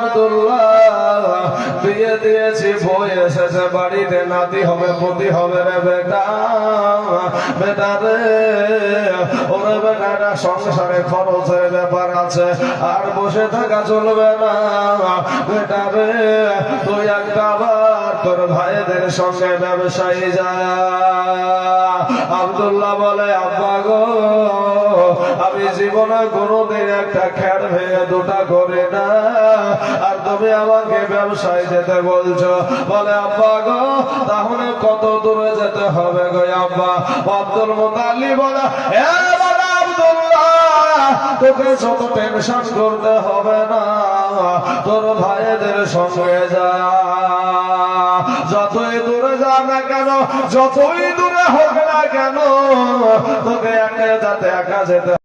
আব্দুল্লাহ বিয়ে দিয়েছি, বই এসেছে বাড়িতে, নাতি হবে পতি হবে রে বেটা, বেটা রে ওরে বেটা, সংসারে খরচের ব্যাপার আছে, আর বসে থাকা চলবে না বেটা রে, তুই একটা আবার তোর ভাইদের সঙ্গে ব্যবসায়ী যা। আব্দুল্লাহ বলে আব্বা গো, আমি জীবনে কোনোদিন একটা খ্যার ভেঙে দুটা করে না, আর তুমি আমাকে ব্যবসায় যেতে বলছো। বলে আব্বা গো, তাহলে কত দূরে যেতে হবে গো আব্বা? আব্দুল মুতাল্লিব বলে তোকে যত টেনশন করতে হবে না, তোর ভাইদের সঙ্গে যা, যতই দূরে যা না কেন, যতই দূরে হোক না কেন, তোকে একা যেতে